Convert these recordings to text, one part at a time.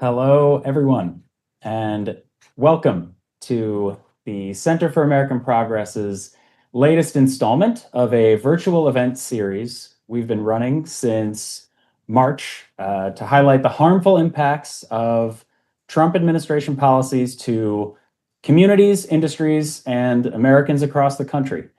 Hello, everyone, and welcome to the Center for American Progress's latest installment of a virtual event series we've been running since March to highlight the harmful impacts of Trump administration policies to communities, industries, and Americans across the country.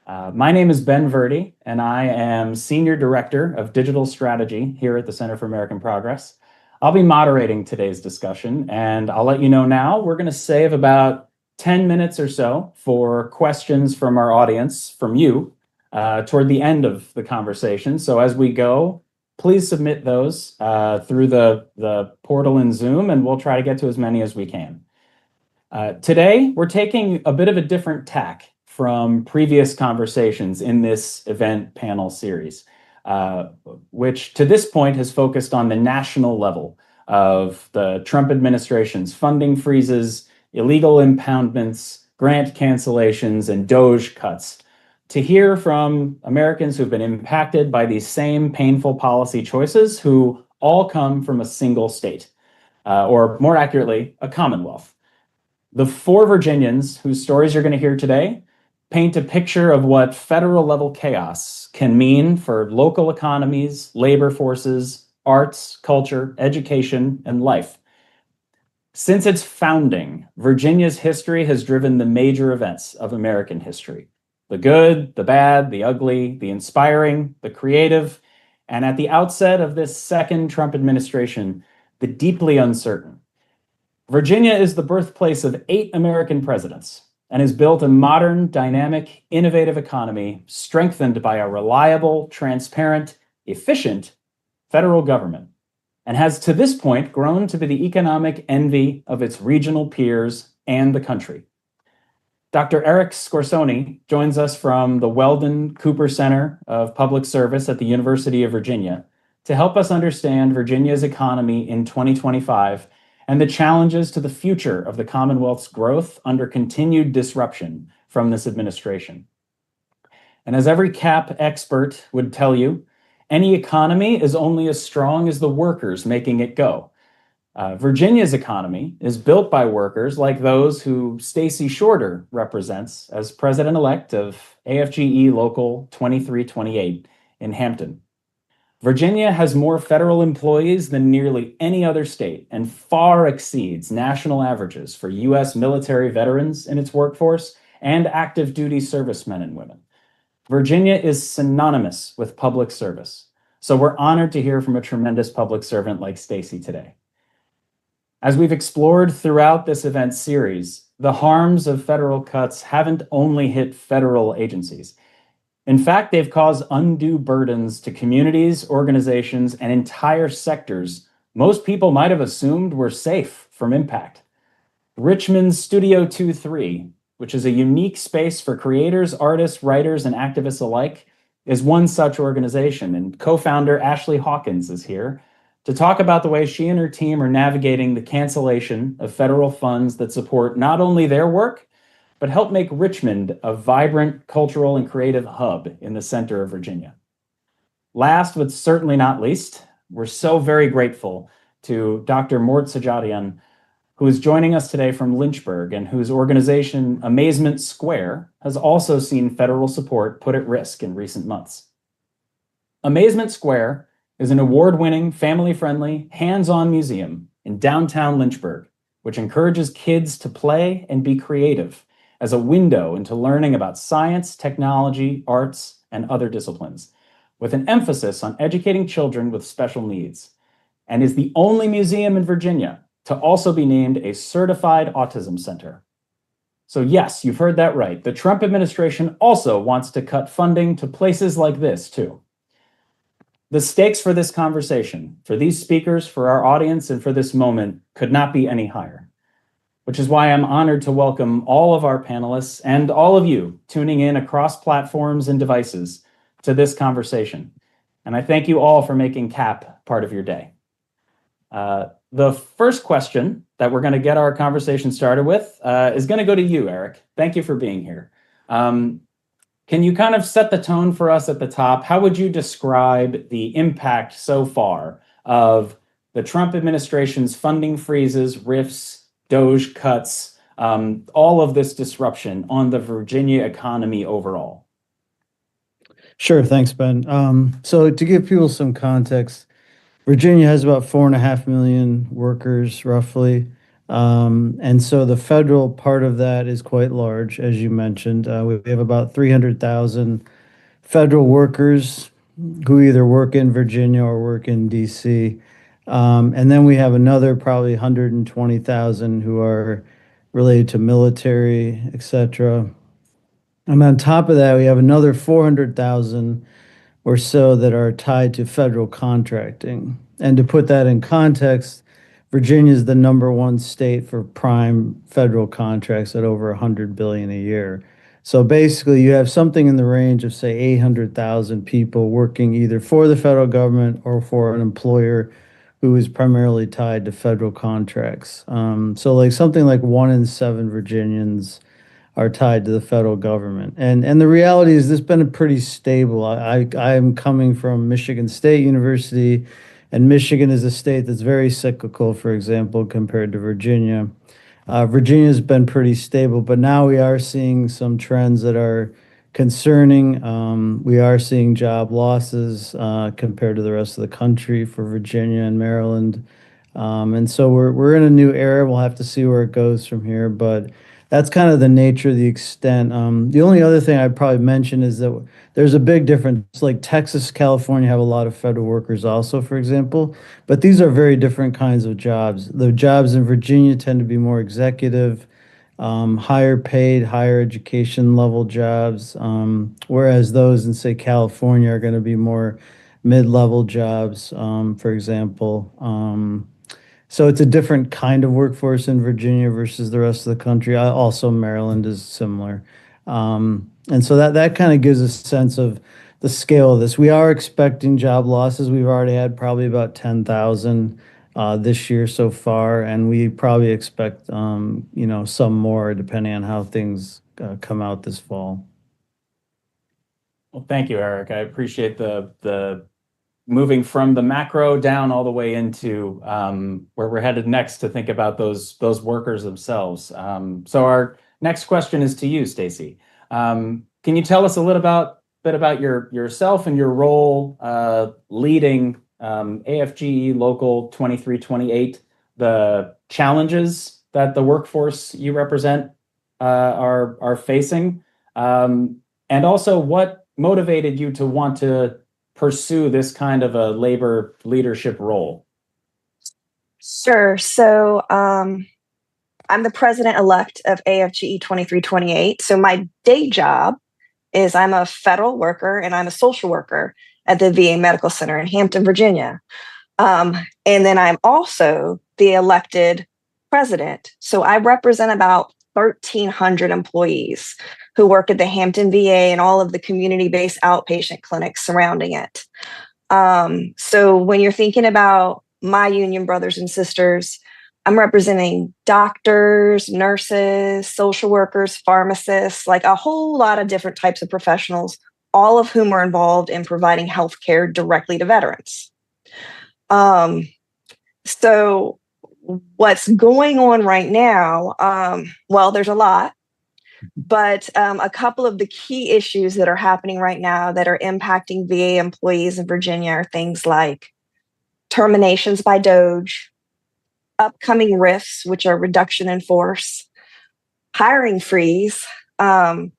My name is Ben Verdi, and I am Senior Director of Digital Strategy here at the Center for American Progress. I'll be moderating today's discussion, and I'll let you know now we're going to save about 10 minutes or so for questions from our audience, from you, toward the end of the conversation. So as we go, please submit those through the portal in Zoom, and we'll try to get to as many as we can. Today, we're taking a bit of a different tack from previous conversations in this event panel series, which to this point has focused on the national level of the Trump administration's funding freezes, illegal impoundments, grant cancellations, and DOGE cuts, to hear from Americans who've been impacted by these same painful policy choices, who all come from a single state, or more accurately, a Commonwealth. The four Virginians whose stories you're going to hear today paint a picture of what federal level chaos can mean for local economies, labor forces, arts, culture, education, and life. Since its founding, Virginia's history has driven the major events of American history: the good, the bad, the ugly, the inspiring, the creative, and at the outset of this second Trump administration, the deeply uncertain. Virginia is the birthplace of 8 American presidents and has built a modern, dynamic, innovative economy strengthened by a reliable, transparent, efficient federal government, and has to this point grown to be the economic envy of its regional peers and the country. Dr. Eric Scorsoni joins us from the Weldon Cooper Center of Public Service at the University of Virginia to help us understand Virginia's economy in 2025 and the challenges to the future of the Commonwealth's growth under continued disruption from this administration. And as every CAP expert would tell you, any economy is only as strong as the workers making it go. Virginia's economy is built by workers like those who Stacey Shorter represents as president-elect of AFGE Local 2328 in Hampton. Virginia has more federal employees than nearly any other state and far exceeds national averages for U.S. military veterans in its workforce and active duty servicemen and women. Virginia is synonymous with public service, so we're honored to hear from a tremendous public servant like Stacey today. As we've explored throughout this event series, the harms of federal cuts haven't only hit federal agencies. In fact, they've caused undue burdens to communities, organizations, and entire sectors most people might have assumed were safe from impact. Richmond's Studio 23, which is a unique space for creators, artists, writers, and activists alike, is one such organization, and co-founder Ashley Hawkins is here to talk about the way she and her team are navigating the cancellation of federal funds that support not only their work, but help make Richmond a vibrant cultural and creative hub in the center of Virginia. Last, but certainly not least, we're so very grateful to Dr. Mort Sajadian, who is joining us today from Lynchburg and whose organization, Amazement Square, has also seen federal support put at risk in recent months. Amazement Square is an award-winning, family-friendly, hands-on museum in downtown Lynchburg, which encourages kids to play and be creative as a window into learning about science, technology, arts, and other disciplines, with an emphasis on educating children with special needs, and is the only museum in Virginia to also be named a certified autism center. So yes, you've heard that right. The Trump administration also wants to cut funding to places like this too. The stakes for this conversation, for these speakers, for our audience, and for this moment could not be any higher, which is why I'm honored to welcome all of our panelists and all of you tuning in across platforms and devices to this conversation. And I thank you all for making CAP part of your day. The first question that we're going to get our conversation started with is going to go to you, Eric. Thank you for being here. Can you kind of set the tone for us at the top? How would you describe the impact so far of the Trump administration's funding freezes, RIFs, DOGE cuts, all of this disruption on the Virginia economy overall? Sure, thanks, Ben. So to give people some context, Virginia has about 4.5 million workers, roughly. And so the federal part of that is quite large, as you mentioned. We have about 300,000 federal workers who either work in Virginia or work in DC. And then we have another probably 120,000 who are related to military, et cetera. And on top of that, we have another 400,000 or so that are tied to federal contracting. And to put that in context, Virginia is the #1 state for prime federal contracts at over 100 billion a year. So basically, you have something in the range of, say, 800,000 people working either for the federal government or for an employer who is primarily tied to federal contracts. So like something like 1 in 7 Virginians are tied to the federal government. And the reality is this has been a pretty stable. I am coming from Michigan State University, and Michigan is a state that's very cyclical, for example, compared to Virginia. Virginia's been pretty stable, but now we are seeing some trends that are concerning. We are seeing job losses compared to the rest of the country for Virginia and Maryland. And so we're in a new era. We'll have to see where it goes from here, but that's kind of the nature, the extent. The only other thing I'd probably mention is that there's a big difference. Like Texas, California have a lot of federal workers also, for example, but these are very different kinds of jobs. The jobs in Virginia tend to be more executive, higher paid, higher education level jobs, whereas those in, say, California are going to be more mid-level jobs, for example. So it's a different kind of workforce in Virginia versus the rest of the country. Also, Maryland is similar. And so that kind of gives a sense of the scale of this. We are expecting job losses. We've already had probably about 10,000 this year so far, and we probably expect some more depending on how things come out this fall. Well, thank you, Eric. I appreciate the moving from the macro down all the way into where we're headed next to think about those workers themselves. So our next question is to you, Stacy. Can you tell us a little bit about yourself and your role leading AFGE Local 2328, the challenges that the workforce you represent are facing, and also what motivated you to want to pursue this kind of a labor leadership role? Sure. So I'm the president-elect of AFGE 2328. So my day job is I'm a federal worker and I'm a social worker at the VA Medical Center in Hampton, Virginia. And then I'm also the elected president. So I represent about 1,300 employees who work at the Hampton VA and all of the community-based outpatient clinics surrounding it. So when you're thinking about my union brothers and sisters, I'm representing doctors, nurses, social workers, pharmacists, like a whole lot of different types of professionals, all of whom are involved in providing healthcare directly to veterans. So what's going on right now? Well, there's a lot, but a couple of the key issues that are happening right now that are impacting VA employees in Virginia are things like terminations by DOGE, upcoming RIFs, which are reduction in force, hiring freeze, and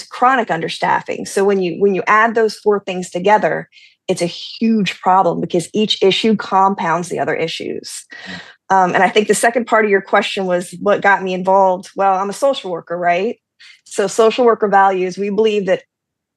chronic understaffing. So when you add those four things together, it's a huge problem because each issue compounds the other issues. And I think the second part of your question was what got me involved. Well, I'm a social worker, right? So social worker values, we believe that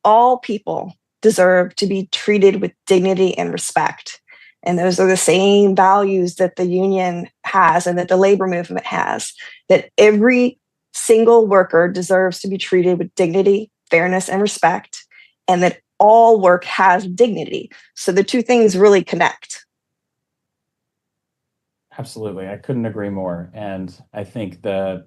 all people deserve to be treated with dignity and respect. And those are the same values that the union has and that the labor movement has, that every single worker deserves to be treated with dignity, fairness, and respect, and that all work has dignity. So the two things really connect. Absolutely. I couldn't agree more. And I think the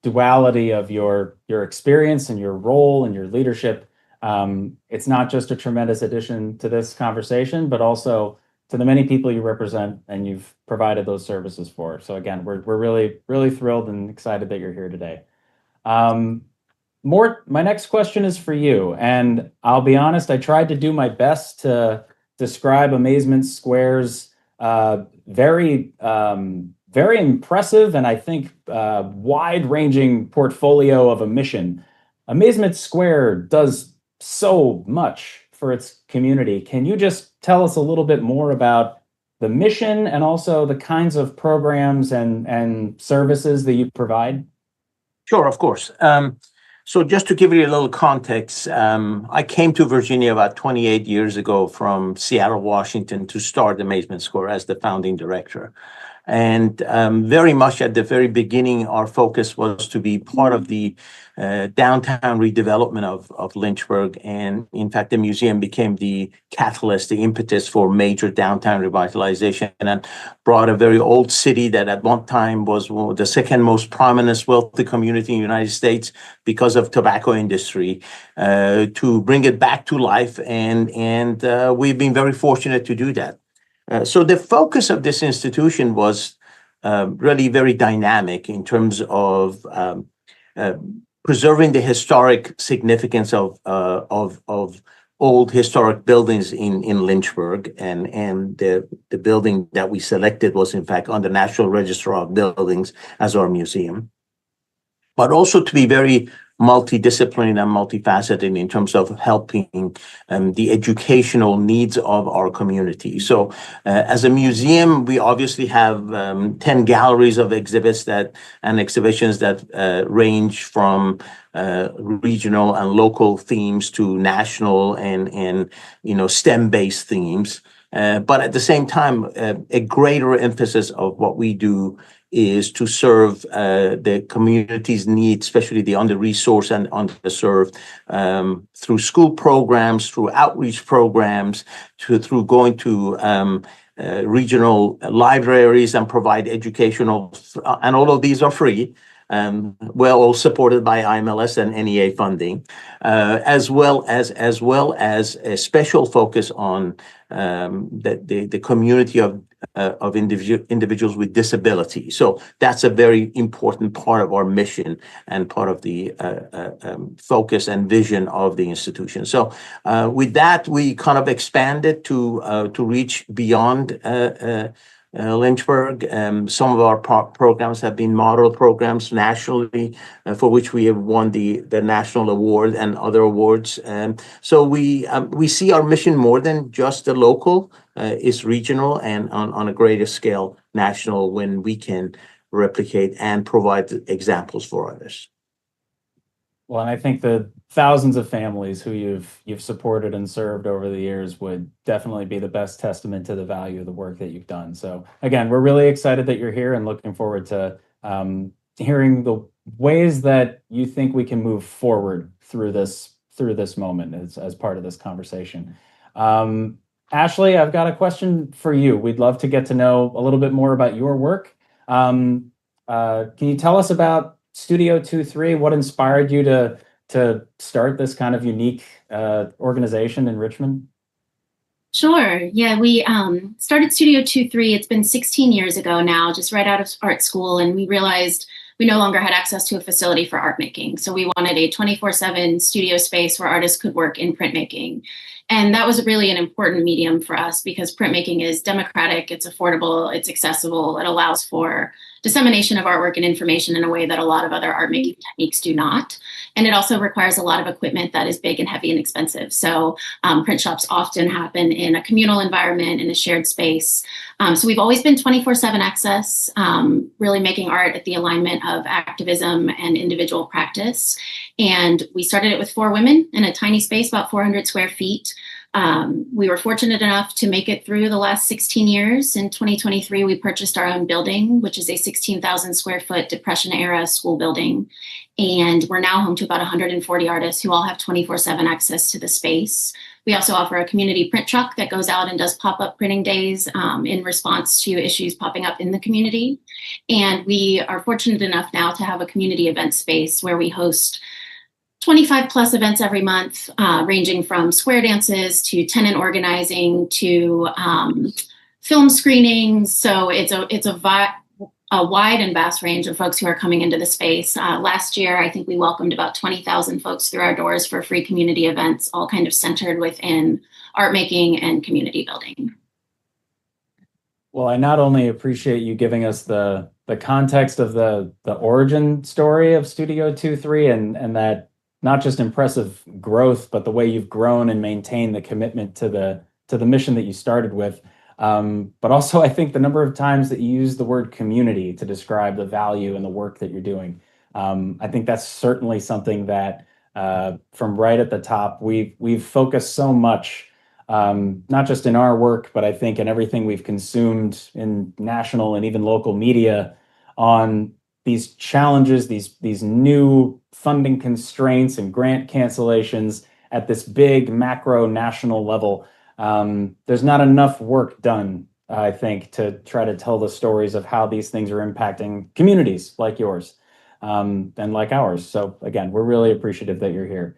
duality of your experience and your role and your leadership, it's not just a tremendous addition to this conversation, but also to the many people you represent and you've provided those services for. So again, we're really, really thrilled and excited that you're here today. My next question is for you, and I'll be honest, I tried to do my best to describe Amazement Square's very impressive and I think wide-ranging portfolio of a mission. Amazement Square does so much for its community. Can you just tell us a little bit more about the mission and also the kinds of programs and services that you provide? Sure, of course. So just to give you a little context, I came to Virginia about 28 years ago from Seattle, Washington, to start Amazement Square as the founding director. And very much at the very beginning, our focus was to be part of the downtown redevelopment of Lynchburg. And in fact, the museum became the catalyst, the impetus for major downtown revitalization, and brought a very old city that at one time was the second most prominent wealthy community in the United States because of tobacco industry, to bring it back to life. And we've been very fortunate to do that. So the focus of this institution was really very dynamic in terms of preserving the historic significance of old historic buildings in Lynchburg, and the building that we selected was in fact on the National Register of Buildings as our museum, but also to be very multidisciplinary and multifaceted in terms of helping the educational needs of our community. So as a museum, we obviously have 10 galleries of exhibitions that range from regional and local themes to national and STEM-based themes. But at the same time, a greater emphasis of what we do is to serve the community's needs, especially the under-resourced and underserved, through school programs, through outreach programs, through going to regional libraries and provide educational, and all of these are free, all supported by IMLS and NEA funding, as well as a special focus on the community of individuals with disability. So that's a very important part of our mission and part of the focus and vision of the institution. So with that, we kind of expanded to reach beyond Lynchburg. Some of our programs have been model programs nationally, for which we have won the national award and other awards. So we see our mission more than just the local. It's regional and on a greater scale national when we can replicate and provide examples for others. Well, and I think the thousands of families who you've supported and served over the years would definitely be the best testament to the value of the work that you've done. So again, we're really excited that you're here and looking forward to hearing the ways that you think we can move forward through this moment as part of this conversation. Ashley, I've got a question for you. We'd love to get to know a little bit more about your work. Can you tell us about Studio 23? What inspired you to start this kind of unique organization in Richmond? Sure. Yeah, we started Studio 23. It's been 16 years ago now, just right out of art school, and we realized we no longer had access to a facility for art making. So we wanted a 24/7 studio space where artists could work in printmaking. And that was really an important medium for us because printmaking is democratic, it's affordable, it's accessible, it allows for dissemination of artwork and information in a way that a lot of other art making techniques do not. And it also requires a lot of equipment that is big and heavy and expensive. So print shops often happen in a communal environment, in a shared space. So we've always been 24/7 access, really making art at the alignment of activism and individual practice. And we started it with 4 women in a tiny space, about 400 square feet. We were fortunate enough to make it through the last 16 years. In 2023, we purchased our own building, which is a 16,000 square foot Depression era school building. And we're now home to about 140 artists who all have 24/7 access to the space. We also offer a community print truck that goes out and does pop-up printing days in response to issues popping up in the community. And we are fortunate enough now to have a community event space where we host 25 plus events every month, ranging from square dances to tenant organizing to film screenings. So it's a wide and vast range of folks who are coming into the space. Last year, I think we welcomed about 20,000 folks through our doors for free community events, all kind of centered within art making and community building. Well, I not only appreciate you giving us the context of the origin story of Studio 23 and that not just impressive growth, but the way you've grown and maintained the commitment to the mission that you started with. But also, I think the number of times that you use the word community to describe the value and the work that you're doing. I think that's certainly something that from right at the top, we've focused so much, not just in our work, but I think in everything we've consumed in national and even local media on these challenges, these new funding constraints and grant cancellations at this big macro national level. There's not enough work done, I think, to try to tell the stories of how these things are impacting communities like yours and like ours. So again, we're really appreciative that you're here.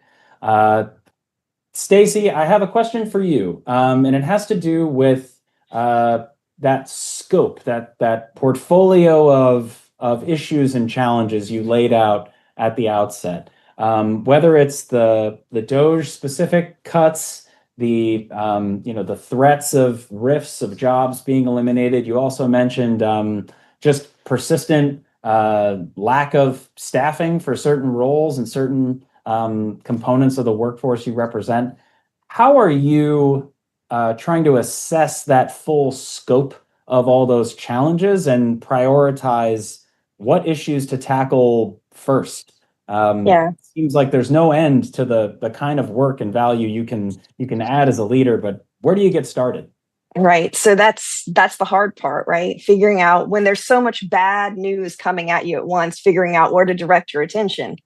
Stacy, I have a question for you, and it has to do with that scope, that portfolio of issues and challenges you laid out at the outset. Whether it's the DOGE specific cuts, the threats of rifts of jobs being eliminated. You also mentioned just persistent lack of staffing for certain roles and certain components of the workforce you represent. How are you trying to assess that full scope of all those challenges and prioritize what issues to tackle first? It seems like there's no end to the kind of work and value you can add as a leader, but where do you get started? Right. So that's the hard part, right? Figuring out when there's so much bad news coming at you at once, figuring out where to direct your attention.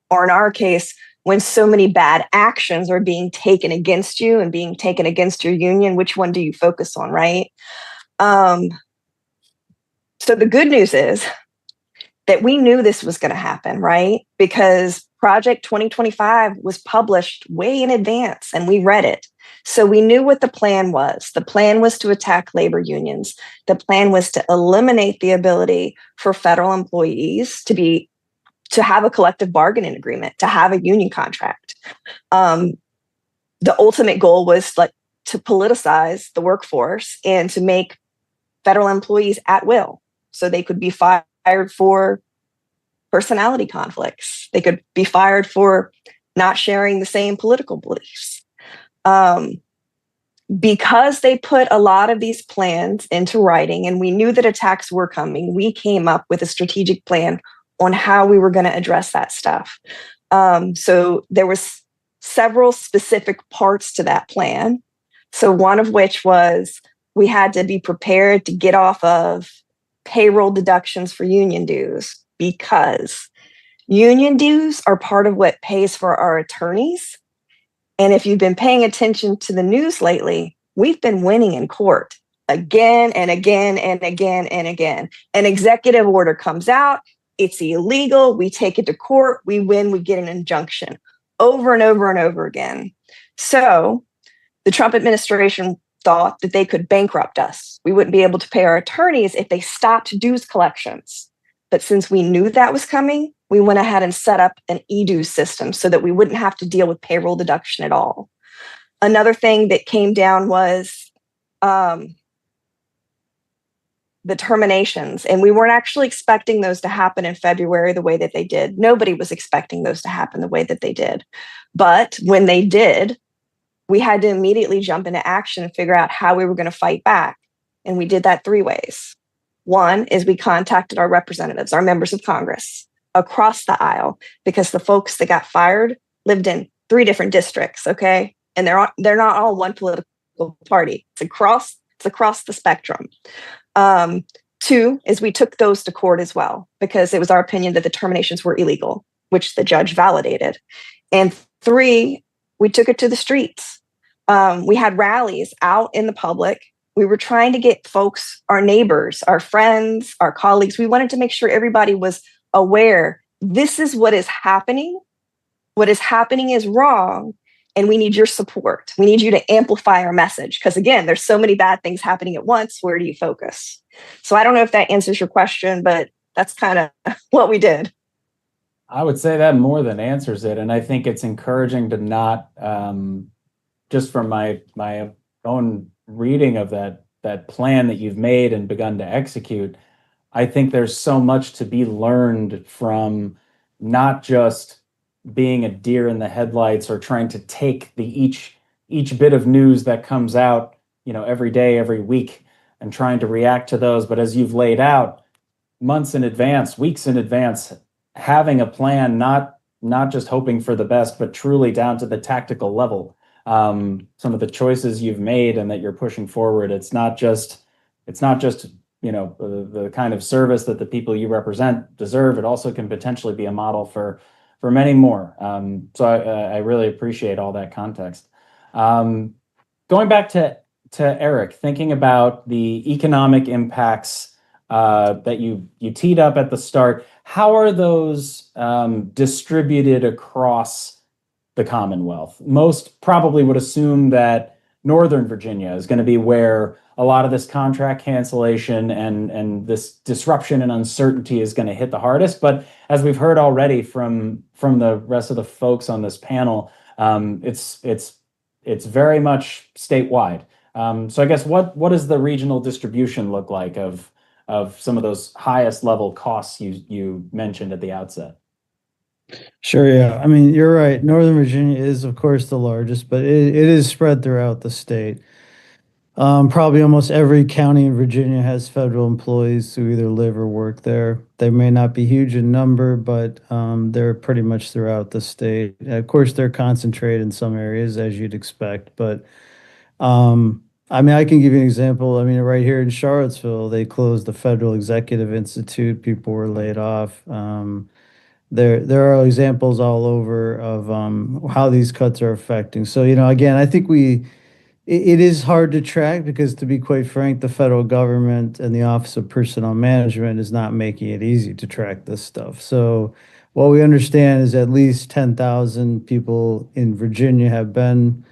Or in our case, when so many bad actions are being taken against you and being taken against your union, which one do you focus on, right? So the good news is that we knew this was going to happen, right? Because Project 2025 was published way in advance and we read it. So we knew what the plan was. The plan was to attack labor unions. The plan was to eliminate the ability for federal employees to have a collective bargaining agreement, to have a union contract. The ultimate goal was to politicize the workforce and to make federal employees at will, so they could be fired for personality conflicts. They could be fired for not sharing the same political beliefs. Because they put a lot of these plans into writing and we knew that attacks were coming, we came up with a strategic plan on how we were going to address that stuff. So there was several specific parts to that plan. So one of which was we had to be prepared to get off of payroll deductions for union dues, because union dues are part of what pays for our attorneys. And if you've been paying attention to the news lately, we've been winning in court again and again and again and again. An executive order comes out, it's illegal, we take it to court, we win, we get an injunction over and over and over again. So the Trump administration thought that they could bankrupt us. We wouldn't be able to pay our attorneys if they stopped dues collections. But since we knew that was coming, we went ahead and set up an e-dues system so that we wouldn't have to deal with payroll deduction at all. Another thing that came down was the terminations. And we weren't actually expecting those to happen in February the way that they did. Nobody was expecting those to happen the way that they did. But when they did, we had to immediately jump into action and figure out how we were going to fight back. And we did that three ways. One is we contacted our representatives, our members of Congress across the aisle, because the folks that got fired lived in 3 different districts, okay? And they're not all one political party. It's across the spectrum. 2 is we took those to court as well, because it was our opinion that the terminations were illegal, which the judge validated. And 3, we took it to the streets. We had rallies out in the public. We were trying to get folks, our neighbors, our friends, our colleagues. We wanted to make sure everybody was aware this is what is happening. What is happening is wrong. and we need your support. We need you to amplify our message. Because again, there's so many bad things happening at once. Where do you focus? So I don't know if that answers your question, but that's kind of what we did. I would say that more than answers it. And I think it's encouraging to not, just from my own reading of that plan that you've made and begun to execute, I think there's so much to be learned from not just being a deer in the headlights or trying to take each bit of news that comes out, every day, every week, and trying to react to those. But as you've laid out, months in advance, weeks in advance, having a plan, not just hoping for the best, but truly down to the tactical level. Some of the choices you've made and that you're pushing forward, it's not just the kind of service that the people you represent deserve. It also can potentially be a model for many more. So I really appreciate all that context. Going back to Eric, thinking about the economic impacts that you teed up at the start, how are those distributed across the Commonwealth? Most probably would assume that Northern Virginia is going to be where a lot of this contract cancellation and this disruption and uncertainty is going to hit the hardest. But as we've heard already from the rest of the folks on this panel, it's very much statewide. So I guess what does the regional distribution look like of some of those highest level costs you mentioned at the outset? Sure, yeah. I mean, you're right. Northern Virginia is, of course, the largest, but it is spread throughout the state. Probably almost every county in Virginia has federal employees who either live or work there. They may not be huge in number, but they're pretty much throughout the state. Of course, they're concentrated in some areas, as you'd expect. But I mean, I can give you an example. I mean, right here in Charlottesville, they closed the Federal Executive Institute. People were laid off. There are examples all over of how these cuts are affecting. So, again, I think it is hard to track because, to be quite frank, the federal government and the Office of Personnel Management is not making it easy to track this stuff. So what we understand is at least 10,000 people in Virginia have been,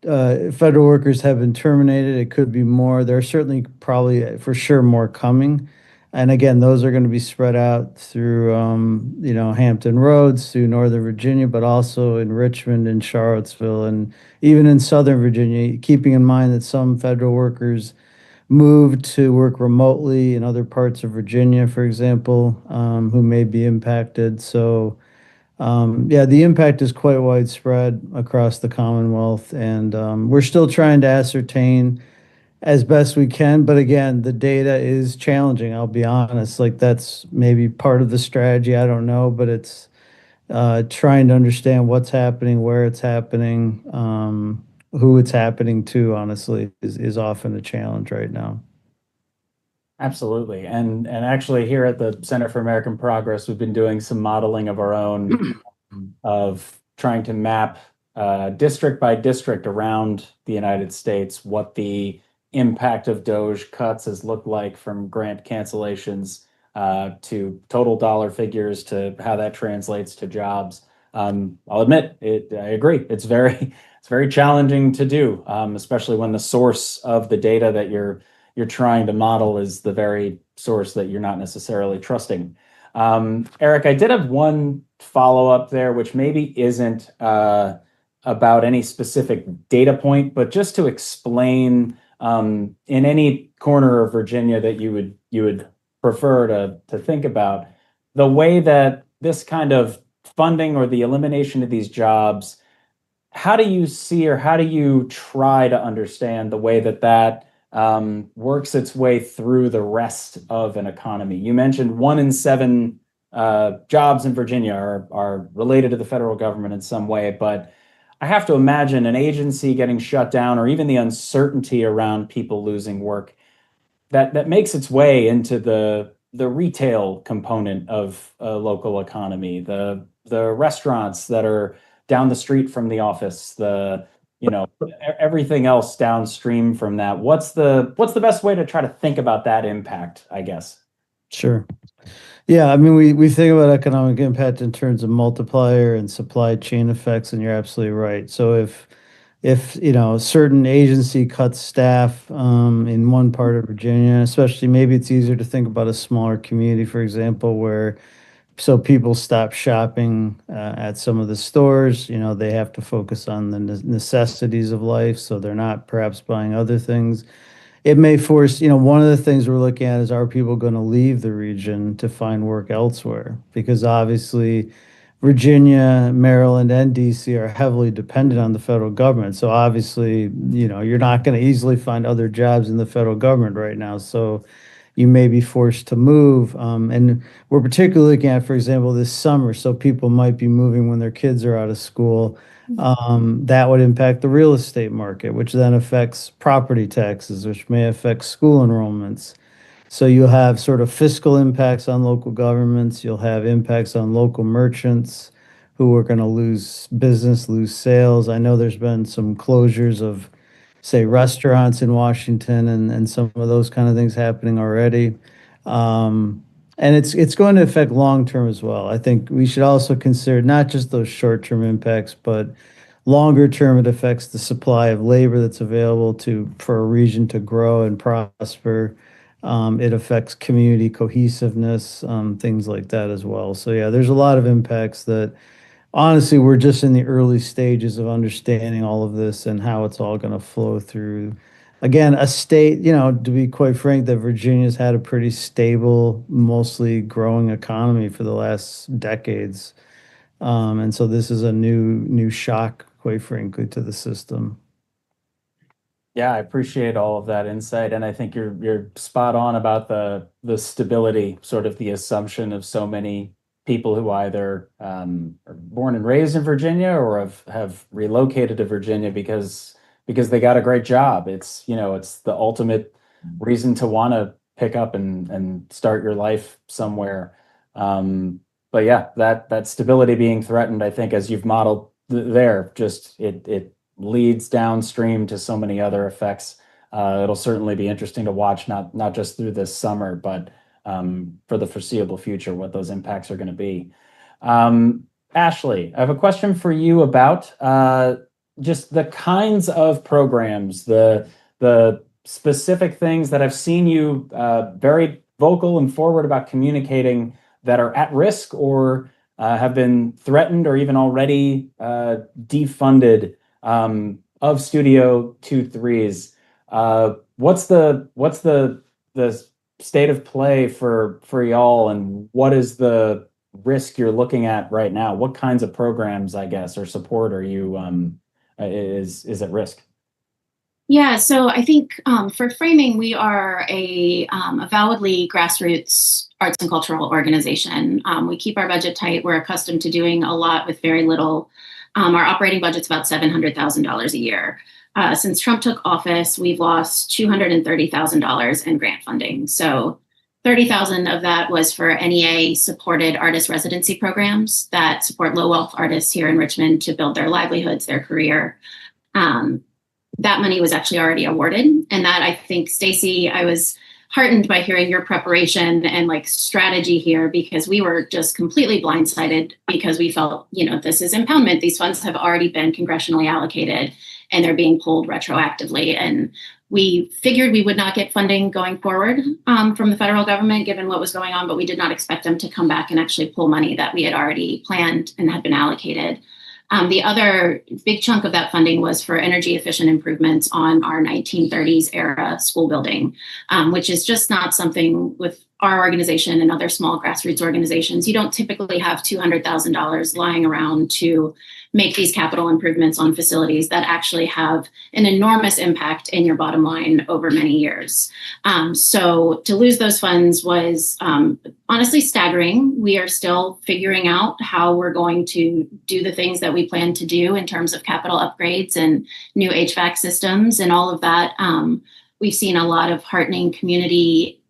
federal workers have been terminated. It could be more. There are certainly probably for sure more coming. And again, those are going to be spread out through, Hampton Roads, through Northern Virginia, but also in Richmond and Charlottesville, and even in Southern Virginia, keeping in mind that some federal workers moved to work remotely in other parts of Virginia, for example, who may be impacted. So, yeah, the impact is quite widespread across the Commonwealth, and we're still trying to ascertain as best we can. But again, the data is challenging. I'll be honest. Like, that's maybe part of the strategy. I don't know, but it's trying to understand what's happening, where it's happening, who it's happening to, honestly, is often a challenge right now. Absolutely. And actually here at the Center for American Progress, we've been doing some modeling of our own of trying to map district by district around the United States what the impact of DOGE cuts has looked like, from grant cancellations to total dollar figures to how that translates to jobs. I'll admit, I agree. It's very challenging to do, especially when the source of the data that you're trying to model is the very source that you're not necessarily trusting. Eric, I did have one follow-up there, which maybe isn't about any specific data point, but just to explain in any corner of Virginia that you would prefer to think about, the way that this kind of funding or the elimination of these jobs, how do you see, or how do you try to understand the way that works its way through the rest of an economy? You mentioned 1 in 7 jobs in Virginia are related to the federal government in some way, but I have to imagine an agency getting shut down, or even the uncertainty around people losing work, that makes its way into the retail component of a local economy, the restaurants that are down the street from the office, everything else downstream from that. What's the best way to try to think about that impact, I guess? Sure. Yeah, I mean, we think about economic impact in terms of multiplier and supply chain effects, and you're absolutely right. So if a certain agency cuts staff in one part of Virginia, especially maybe it's easier to think about a smaller community, for example, where so people stop shopping at some of the stores. They have to focus on the necessities of life, so they're not perhaps buying other things. It may force, one of the things we're looking at is, are people going to leave the region to find work elsewhere? Because obviously Virginia, Maryland, and DC are heavily dependent on the federal government. So obviously, you're not going to easily find other jobs in the federal government right now. So you may be forced to move. And we're particularly looking at, for example, this summer. So people might be moving when their kids are out of school. That would impact the real estate market, which then affects property taxes, which may affect school enrollments. So you'll have sort of fiscal impacts on local governments. You'll have impacts on local merchants who are going to lose business, lose sales. I know there's been some closures of, say, restaurants in Washington and some of those kind of things happening already. And it's going to affect long term as well. I think we should also consider not just those short term impacts, but longer term, it affects the supply of labor that's available for a region to grow and prosper. It affects community cohesiveness, things like that as well. So yeah, there's a lot of impacts that honestly we're just in the early stages of understanding all of this and how it's all going to flow through. Again, a state, to be quite frank, that Virginia's had a pretty stable, mostly growing economy for the last decades. And so this is a new shock, quite frankly, to the system. Yeah, I appreciate all of that insight, and I think you're spot on about the stability, sort of the assumption of so many people who either are born and raised in Virginia or have relocated to Virginia because they got a great job. It's the ultimate reason to want to pick up and start your life somewhere. But yeah, that stability being threatened, I think, as you've modeled there, just it leads downstream to so many other effects. It'll certainly be interesting to watch, not just through this summer, but for the foreseeable future, what those impacts are going to be. Ashley, I have a question for you about just the kinds of programs, the specific things that I've seen you very vocal and forward about communicating that are at risk or have been threatened or even already defunded of Studio 2.3's. What's the state of play for y'all, and what is the risk you're looking at right now? What kinds of programs, I guess, or support are you is at risk? Yeah, so I think for framing, we are a avowedly grassroots arts and cultural organization. We keep our budget tight. We're accustomed to doing a lot with very little. Our operating budget's about $700,000 a year. Since Trump took office, we've lost $230,000 in grant funding. So $30,000 of that was for NEA-supported artist residency programs that support low-wealth artists here in Richmond to build their livelihoods, their career. That money was actually already awarded. And that, I think, Stacey, I was heartened by hearing your preparation and strategy here, because we were just completely blindsided because we felt, this is impoundment. These funds have already been congressionally allocated and they're being pulled retroactively. And we figured we would not get funding going forward from the federal government, given what was going on, but we did not expect them to come back and actually pull money that we had already planned and had been allocated. The other big chunk of that funding was for energy efficient improvements on our 1930s era school building, which is just not something with our organization and other small grassroots organizations. You don't typically have $200,000 lying around to make these capital improvements on facilities that actually have an enormous impact in your bottom line over many years. So to lose those funds was honestly staggering. We are still figuring out how we're going to do the things that we plan to do in terms of capital upgrades and new HVAC systems and all of that. We've seen a lot of heartening community,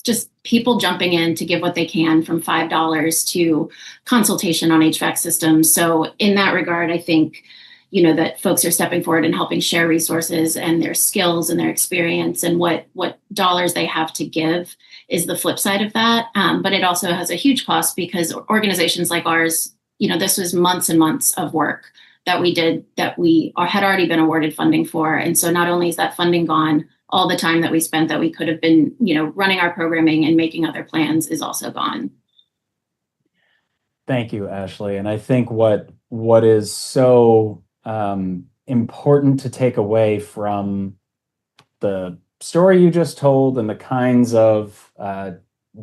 just people jumping in to give what they can, from $5 to consultation on HVAC systems. So in that regard, I think, that folks are stepping forward and helping share resources and their skills and their experience and what dollars they have to give is the flip side of that. But it also has a huge cost because organizations like ours, this was months and months of work that we did that we had already been awarded funding for. And so not only is that funding gone, all the time that we spent that we could have been, running our programming and making other plans is also gone. Thank you, Ashley. And I think what is so important to take away from the story you just told and the kinds of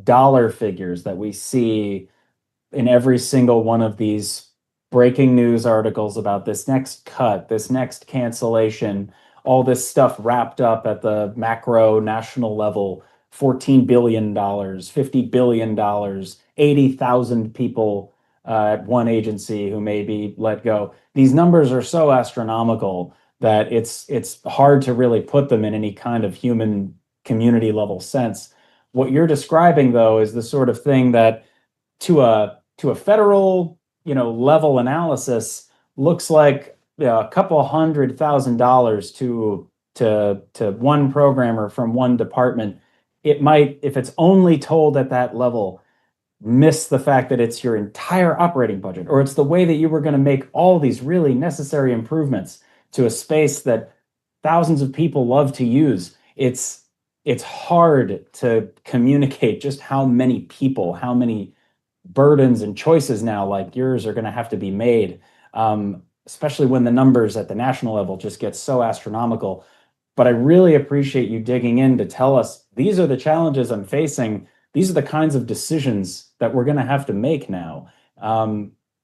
dollar figures that we see in every single one of these breaking news articles about this next cut, this next cancellation, all this stuff wrapped up at the macro national level, $14 billion, $50 billion, 80,000 people at one agency who may be let go. These numbers are so astronomical that it's hard to really put them in any kind of human community level sense. What you're describing, though, is the sort of thing that to a federal level analysis looks like a couple $100,000 to one programmer from one department. It might, if it's only told at that level, miss the fact that it's your entire operating budget, or it's the way that you were going to make all these really necessary improvements to a space that thousands of people love to use. It's hard to communicate just how many people, how many burdens and choices now like yours are going to have to be made, especially when the numbers at the national level just get so astronomical. But I really appreciate you digging in to tell us these are the challenges I'm facing. These are the kinds of decisions that we're going to have to make now.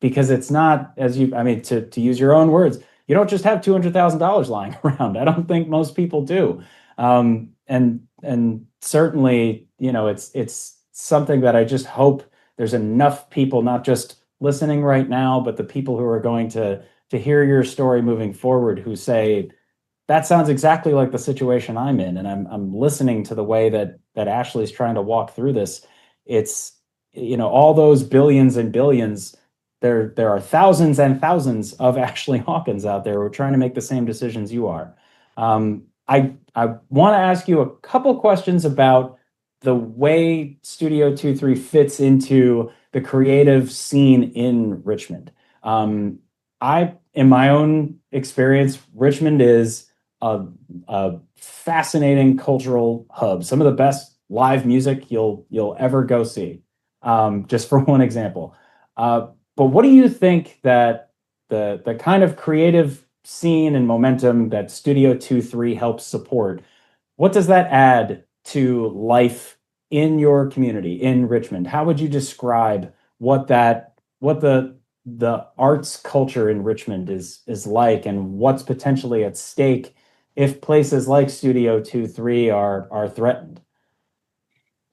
Because it's not, to use your own words, you don't just have $200,000 lying around. I don't think most people do. And certainly, it's something that I just hope there's enough people, not just listening right now, but the people who are going to hear your story moving forward, who say, that sounds exactly like the situation I'm in. And I'm listening to the way that Ashley's trying to walk through this. It's, all those billions and billions, there are thousands and thousands of Ashley Hawkins out there who are trying to make the same decisions you are. I want to ask you a couple questions about the way Studio 23 fits into the creative scene in Richmond. In my own experience, Richmond is a fascinating cultural hub. Some of the best live music you'll ever go see, just for one example. But what do you think that the kind of creative scene and momentum that Studio 23 helps support, what does that add to life in your community in Richmond? How would you describe what the arts culture in Richmond is like, and what's potentially at stake if places like Studio 23 are threatened?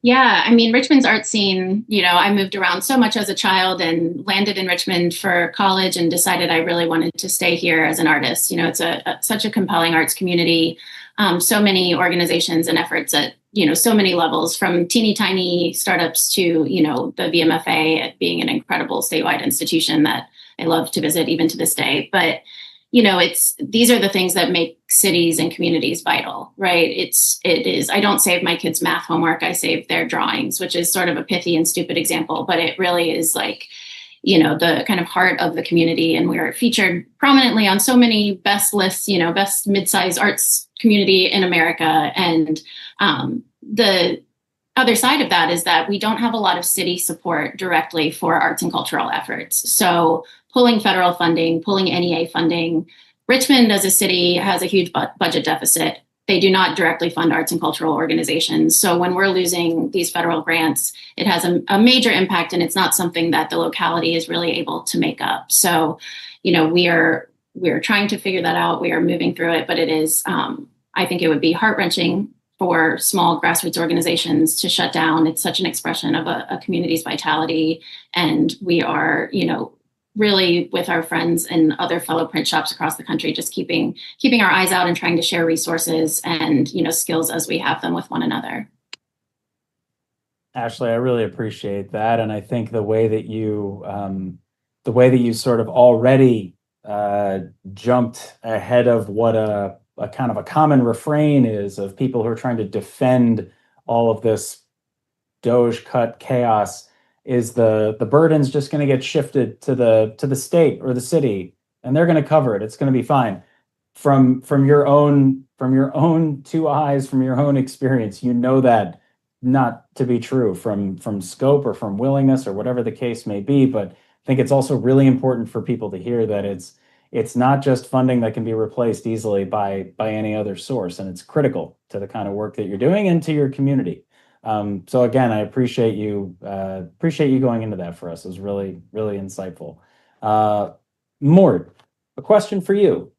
Yeah, Richmond's art scene, I moved around so much as a child and landed in Richmond for college and decided I really wanted to stay here as an artist. It's such a compelling arts community. So many organizations and efforts at, so many levels, from teeny tiny startups to, the VMFA being an incredible statewide institution that I love to visit even to this day. But these are the things that make cities and communities vital, right? It is, I don't save my kids' math homework, I save their drawings, which is sort of a pithy and stupid example, but it really is like, the kind of heart of the community. And we're featured prominently on so many best lists, best mid-sized arts community in America. And the other side of that is that we don't have a lot of city support directly for arts and cultural efforts. So pulling federal funding, pulling NEA funding, Richmond as a city has a huge budget deficit. They do not directly fund arts and cultural organizations. So when we're losing these federal grants, it has a major impact, and it's not something that the locality is really able to make up. So, we're trying to figure that out. We are moving through it, but it is, I think it would be heart-wrenching for small grassroots organizations to shut down. It's such an expression of a community's vitality. And we are, really with our friends and other fellow print shops across the country, just keeping our eyes out and trying to share resources and, skills as we have them with one another. Ashley, I really appreciate that. And I think the way that you sort of already jumped ahead of what a kind of a common refrain is of people who are trying to defend all of this Doge cut chaos is the burden's just going to get shifted to the state or the city, and they're going to cover it. It's going to be fine. From your own two eyes, from your own experience, you know that not to be true from scope or from willingness or whatever the case may be. But I think it's also really important for people to hear that it's not just funding that can be replaced easily by any other source, and it's critical to the kind of work that you're doing and to your community. So again, I appreciate you going into that for us. It was really, really insightful. Mort, a question for you.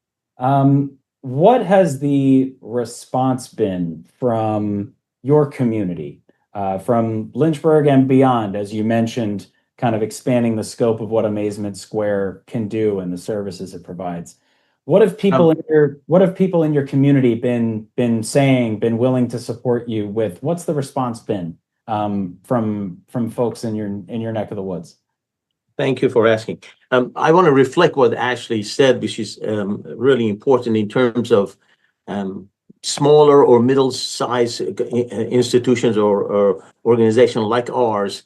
What has the response been from your community, from Lynchburg and beyond, as you mentioned, kind of expanding the scope of what Amazement Square can do and the services it provides? What have people in your community been saying, been willing to support you with? What's the response been from folks in your neck of the woods? Thank you for asking. I want to reflect what Ashley said, which is really important in terms of smaller or middle-sized institutions or organizations like ours.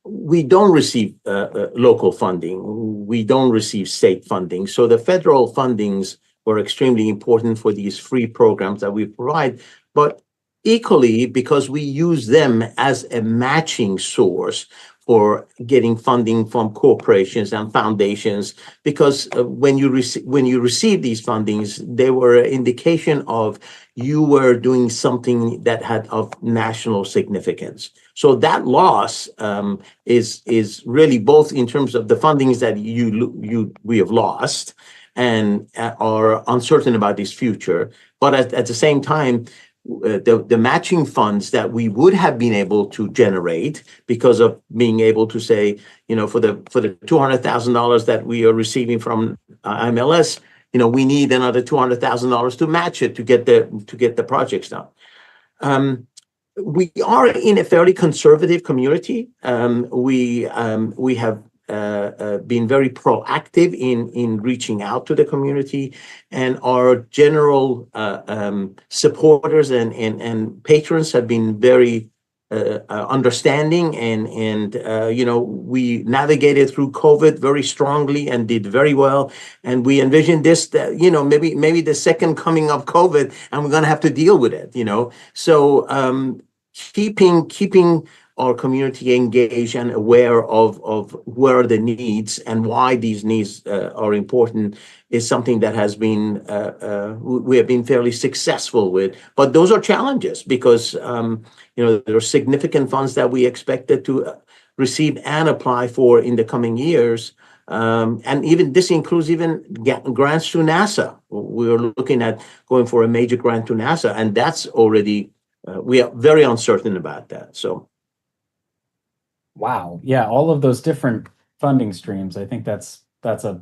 We don't receive local funding. We don't receive state funding. So the federal fundings were extremely important for these free programs that we provide. But equally, because we use them as a matching source for getting funding from corporations and foundations, because when you receive these fundings, they were an indication of you were doing something that had of national significance. So that loss is really both in terms of the fundings that we have lost and are uncertain about this future, but at the same time, the matching funds that we would have been able to generate because of being able to say, for the $200,000 that we are receiving from MLS, we need another $200,000 to match it to get the projects done. We are in a fairly conservative community. We have been very proactive in reaching out to the community, and our general supporters and patrons have been very understanding, and we navigated through COVID very strongly and did very well. And we envisioned this, maybe the second coming of COVID, and we're going to have to deal with it. So keeping our community engaged and aware of where are the needs and why these needs are important is something that has been we have been fairly successful with. But those are challenges because there are significant funds that we expected to receive and apply for in the coming years. And even this includes even grants to NASA. We are looking at going for a major grant to NASA, and that's already we are very uncertain about that. So. Wow. Yeah, all of those different funding streams. I think that's a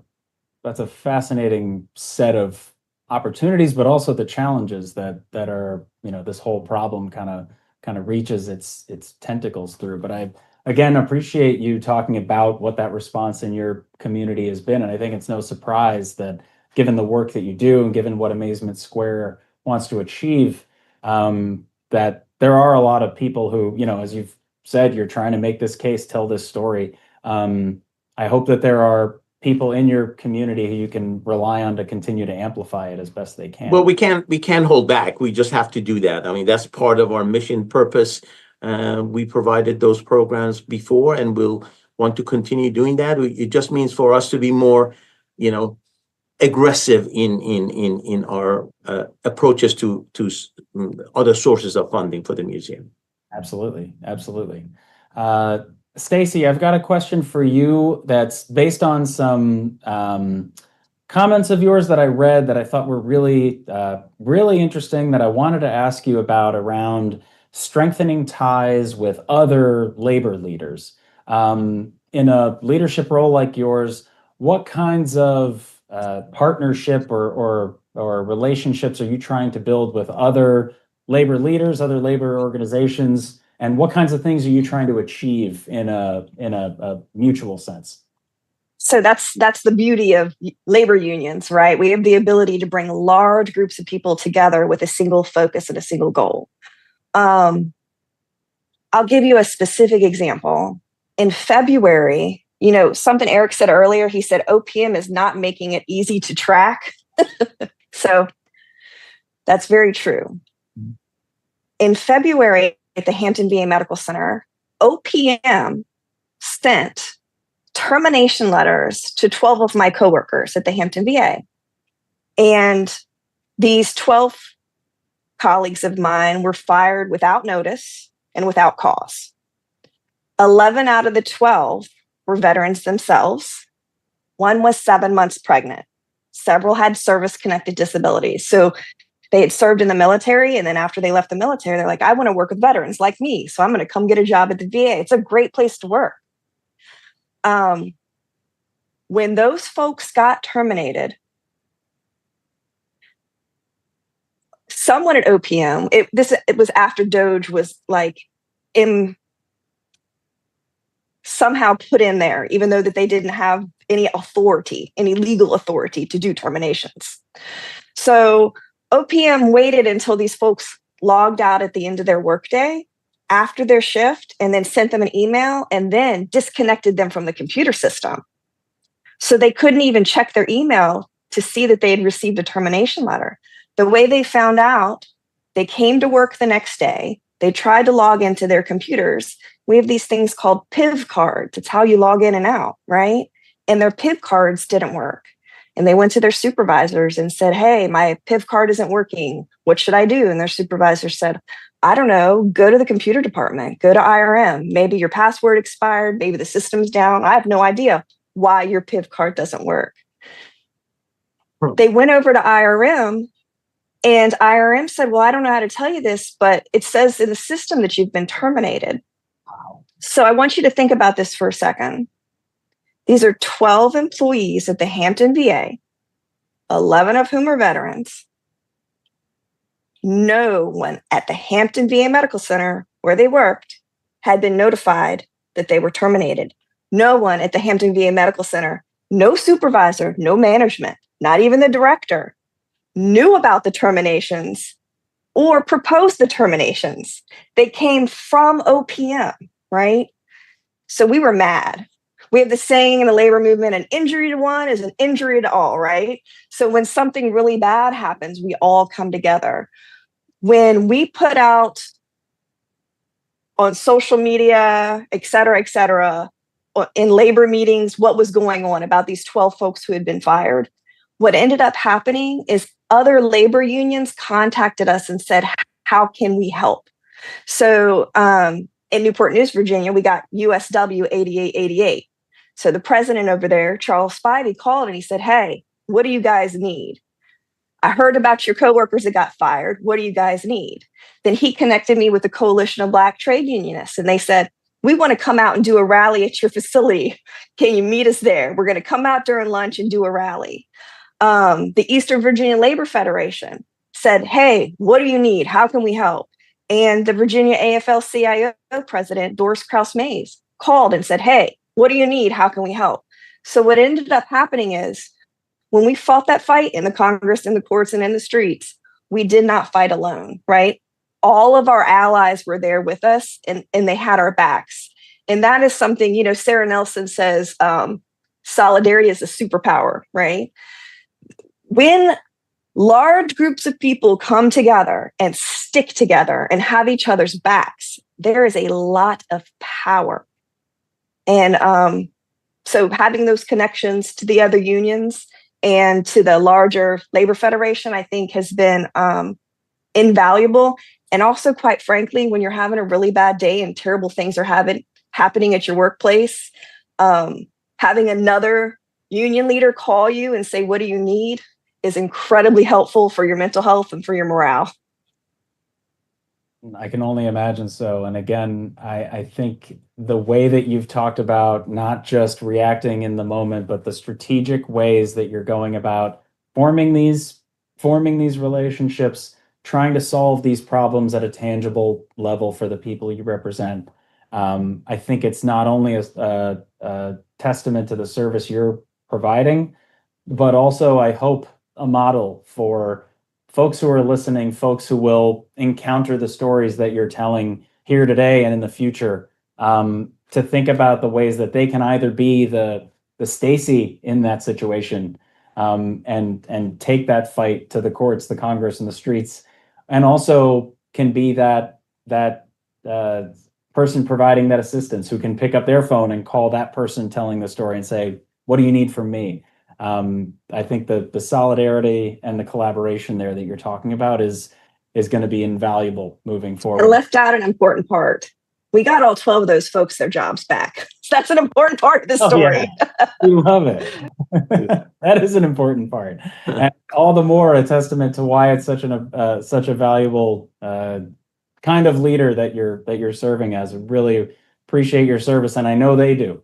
fascinating set of opportunities, but also the challenges that are, this whole problem kind of reaches its tentacles through. But I again appreciate you talking about what that response in your community has been. And I think it's no surprise that given the work that you do and given what Amazement Square wants to achieve, that there are a lot of people who, as you've said, you're trying to make this case, tell this story. I hope that there are people in your community who you can rely on to continue to amplify it as best they can. Well, we can't hold back. We just have to do that. I mean, that's part of our mission purpose. We provided those programs before, and we'll want to continue doing that. It just means for us to be more, aggressive in our approaches to other sources of funding for the museum. Absolutely. Stacy, I've got a question for you that's based on some comments of yours that I read that I thought were really, really interesting, that I wanted to ask you about around strengthening ties with other labor leaders. In a leadership role like yours, what kinds of partnership or relationships are you trying to build with other labor leaders, other labor organizations, and what kinds of things are you trying to achieve in a mutual sense? So that's the beauty of labor unions, right? We have the ability to bring large groups of people together with a single focus and a single goal. I'll give you a specific example. In February, something Eric said earlier, he said OPM is not making it easy to track. So that's very true. In February at the Hampton VA Medical Center, OPM sent termination letters to 12 of my coworkers at the Hampton VA. And these 12 colleagues of mine were fired without notice and without cause. 11 out of the 12 were veterans themselves. One was 7 months pregnant. Several had service-connected disabilities. So they had served in the military, and then after they left the military, they're like, I want to work with veterans like me, so I'm going to come get a job at the VA. It's a great place to work. When those folks got terminated, someone at OPM, it was after DOJ was like somehow put in there, even though that they didn't have any legal authority to do terminations. So OPM waited until these folks logged out at the end of their workday after their shift, and then sent them an email, and then disconnected them from the computer system. So they couldn't even check their email to see that they had received a termination letter. The way they found out, they came to work the next day. They tried to log into their computers. We have these things called PIV cards. It's how you log in and out, right? And their PIV cards didn't work. And they went to their supervisors and said, hey, my PIV card isn't working. What should I do? And their supervisor said, I don't know, go to the computer department, go to IRM. Maybe your password expired. Maybe the system's down. I have no idea why your PIV card doesn't work. They went over to IRM, and IRM said, well, I don't know how to tell you this, but it says in the system that you've been terminated. Wow. So I want you to think about this for a second. These are 12 employees at the Hampton VA, 11 of whom are veterans. No one at the Hampton VA Medical Center, where they worked, had been notified that they were terminated. No one at the Hampton VA Medical Center, no supervisor, no management, not even the director, knew about the terminations or proposed the terminations. They came from OPM, right? So we were mad. We have the saying in the labor movement, an injury to one is an injury to all, right? So when something really bad happens, we all come together. When we put out on social media, et cetera, in labor meetings, what was going on about these 12 folks who had been fired, what ended up happening is other labor unions contacted us and said, how can we help? So in Newport News, Virginia, we got USW 8888. So the president over there, Charles Spivey, called and he said, hey, what do you guys need? I heard about your coworkers that got fired. What do you guys need? Then he connected me with the Coalition of Black Trade Unionists, and they said, we want to come out and do a rally at your facility. Can you meet us there? We're going to come out during lunch and do a rally. The Eastern Virginia Labor Federation said, hey, what do you need? How can we help? And the Virginia AFL-CIO president, Doris Krause-Mays, called and said, hey, what do you need? How can we help? So what ended up happening is when we fought that fight in the Congress, in the courts, and in the streets, we did not fight alone, right? All of our allies were there with us, and they had our backs. And that is something, Sarah Nelson says, solidarity is a superpower, right? When large groups of people come together and stick together and have each other's backs, there is a lot of power. And so having those connections to the other unions and to the larger labor federation, I think has been invaluable. And also, quite frankly, when you're having a really bad day and terrible things are happening at your workplace, having another union leader call you and say, what do you need, is incredibly helpful for your mental health and for your morale. I can only imagine so. And again, I think the way that you've talked about not just reacting in the moment, but the strategic ways that you're going about forming these relationships, trying to solve these problems at a tangible level for the people you represent. I think it's not only a testament to the service you're providing, but also, I hope, a model for folks who are listening, folks who will encounter the stories that you're telling here today and in the future, to think about the ways that they can either be the Stacy in that situation, and take that fight to the courts, the Congress, and the streets, and also can be that person providing that assistance who can pick up their phone and call that person telling the story and say, "What do you need from me?" I think the solidarity and the collaboration there that you're talking about is going to be invaluable moving I forward. left out an important part. We got all 12 of those folks their jobs back. So that's an important part of the story. Yeah. We love it. That is an important part, and all the more a testament to why it's such a valuable kind of leader that you're serving as. I really appreciate your service, and I know they do.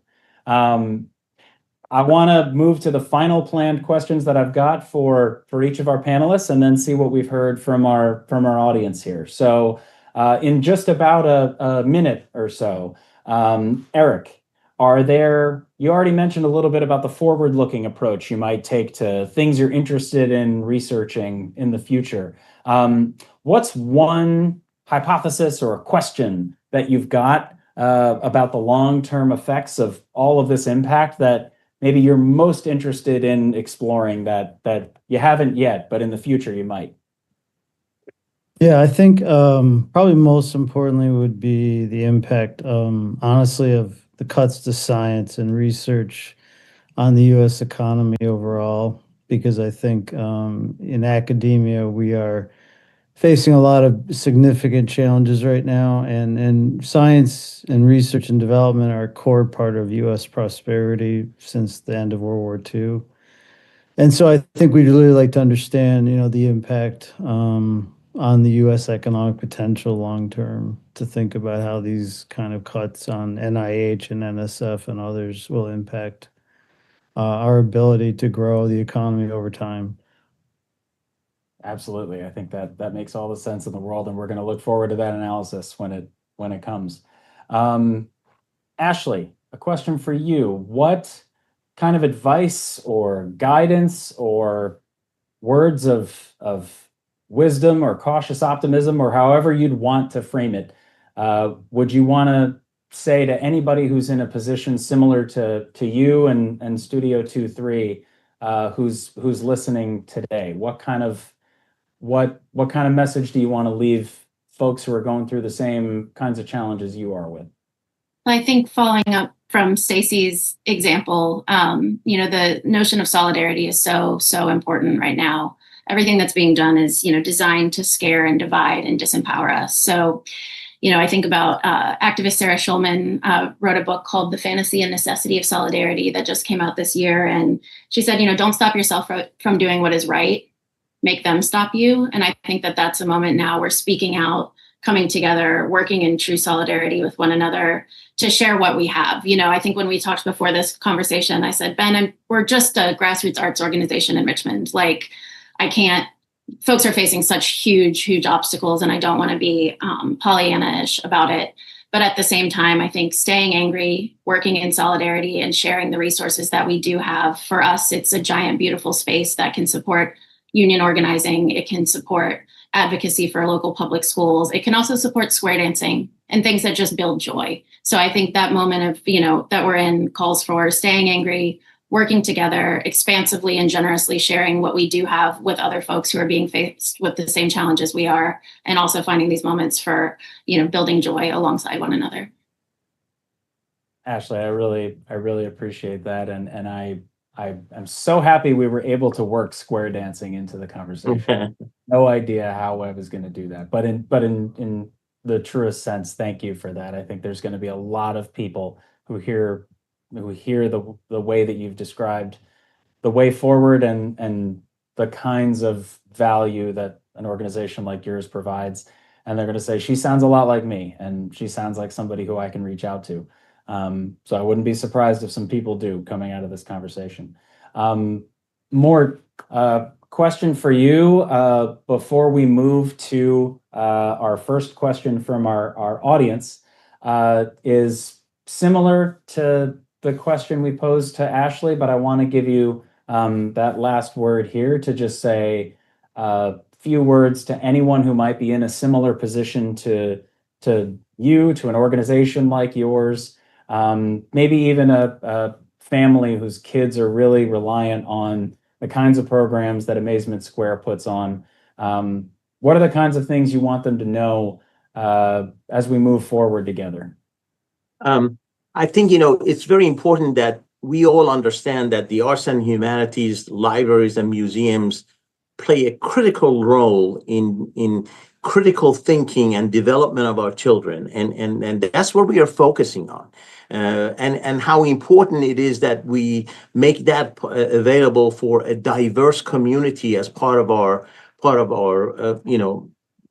I want to move to the final planned questions that I've got for each of our panelists, and then see what we've heard from our audience here. So, in just about a minute or so, Eric, you already mentioned a little bit about the forward-looking approach you might take to things you're interested in researching in the future. What's one hypothesis or a question that you've got about the long-term effects of all of this impact that maybe you're most interested in exploring that you haven't yet, but in the future you might? Yeah, I think probably most importantly would be the impact, honestly, of the cuts to science and research on the U.S. economy overall, because I think in academia we are facing a lot of significant challenges right now, and science and research and development are a core part of U.S. prosperity since the end of World War II. And so I think we'd really like to understand, the impact on the U.S. economic potential long term, to think about how these kind of cuts on NIH and NSF and others will impact our ability to grow the economy over time. Absolutely. I think that makes all the sense in the world, and we're going to look forward to that analysis when it comes. Ashley, a question for you. What kind of advice or guidance or words of wisdom or cautious optimism, or however you'd want to frame it, would you want to say to anybody who's in a position similar to you and Studio 23, who's listening today? What kind of message do you want to leave folks who are going through the same kinds of challenges you are with? I think following up from Stacey's example, the notion of solidarity is so important right now. Everything that's being done is, designed to scare and divide and disempower us. So, I think about activist Sarah Schulman wrote a book called The Fantasy and Necessity of Solidarity that just came out this year. And she said, don't stop yourself from doing what is right. Make them stop you. And I think that that's a moment now we're speaking out, coming together, working in true solidarity with one another to share what we have. I think when we talked before this conversation, I said, Ben, we're just a grassroots arts organization in Richmond. Folks are facing such huge obstacles, and I don't want to be Pollyanna-ish about it. But at the same time, I think staying angry, working in solidarity, and sharing the resources that we do have, for us, it's a giant, beautiful space that can support union organizing. It can support advocacy for local public schools. It can also support square dancing and things that just build joy. So I think that moment of, that we're in calls for staying angry, working together, expansively and generously sharing what we do have with other folks who are being faced with the same challenges we are, and also finding these moments for, building joy alongside one another. Ashley, I really appreciate that. And I'm so happy we were able to work square dancing into the conversation. No idea how I was going to do that, but in the truest sense, thank you for that. I think there's going to be a lot of people who hear the way that you've described the way forward and the kinds of value that an organization like yours provides, and they're going to say, she sounds a lot like me, and she sounds like somebody who I can reach out to. So I wouldn't be surprised if some people do coming out of this conversation. Mort, question for you before we move to our first question from our audience, is similar to the question we posed to Ashley, but I want to give you that last word here to just say a few words to anyone who might be in a similar position to to you, to an organization like yours, maybe even a family whose kids are really reliant on the kinds of programs that Amazement Square puts on. What are the kinds of things you want them to know as we move forward together? I think, it's very important that we all understand that the arts and humanities, libraries and museums play a critical role in critical thinking and development of our children. And that's what we are focusing on. And how important it is that we make that available for a diverse community as part of our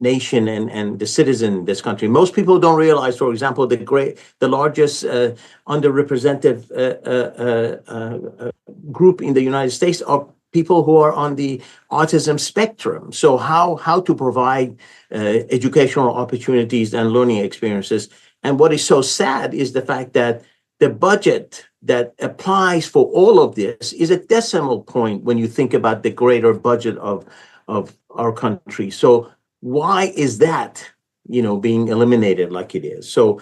nation and the citizen in this country. Most people don't realize, for example, the largest underrepresented group in the United States are people who are on the autism spectrum. So how to provide educational opportunities and learning experiences. And what is so sad is the fact that the budget that applies for all of this is a decimal point when you think about the greater budget of our country. So why is that, being eliminated like it is? So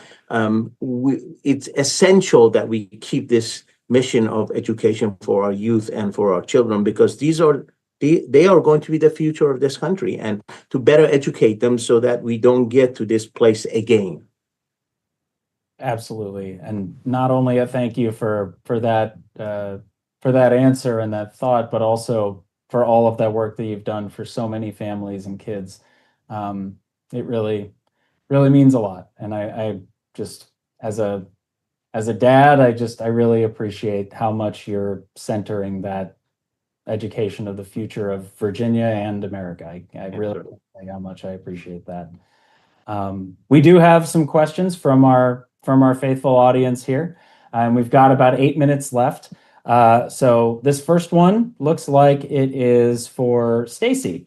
it's essential that we keep this mission of education for our youth and for our children, because they are going to be the future of this country, and to better educate them so that we don't get to this place again. Absolutely. And not only a thank you for that answer and that thought, but also for all of that work that you've done for so many families and kids. It really, really means a lot. And I just, as a dad, I really appreciate how much you're centering that education of the future of Virginia and America. I really appreciate how much I appreciate that. We do have some questions from our faithful audience here, and we've got about 8 minutes left. So this first one looks like it is for Stacy.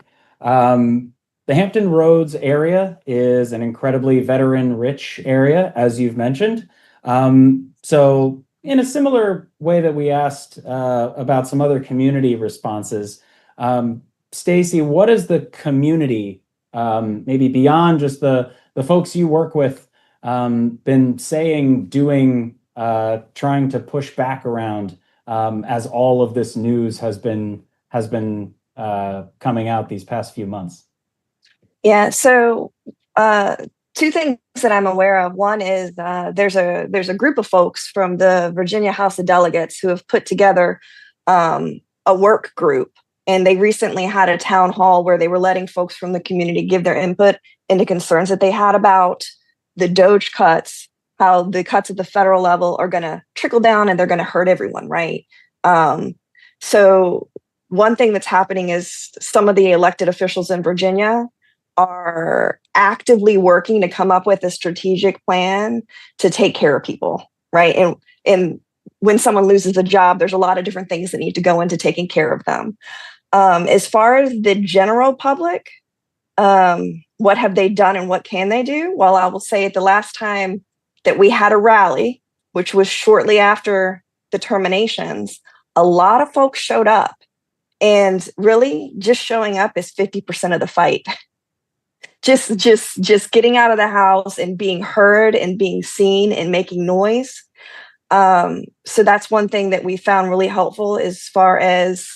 The Hampton Roads area is an incredibly veteran-rich area, as you've mentioned. So in a similar way that we asked about some other community responses, Stacy, what is the community, maybe beyond just the folks you work with, been saying, doing, trying to push back around as all of this news has been coming out these past few months? Yeah, so two things that I'm aware of. One is there's a group of folks from the Virginia House of Delegates who have put together a work group, and they recently had a town hall where they were letting folks from the community give their input into concerns that they had about the DOGE cuts, how the cuts at the federal level are going to trickle down and they're going to hurt everyone, right? So one thing that's happening is some of the elected officials in Virginia are actively working to come up with a strategic plan to take care of people, right? And when someone loses a job, there's a lot of different things that need to go into taking care of them. As far as the general public, what have they done and what can they do? Well, I will say the last time that we had a rally, which was shortly after the terminations, a lot of folks showed up, and really just showing up is 50% of the fight. Just getting out of the house and being heard and being seen and making noise. So that's one thing that we found really helpful as far as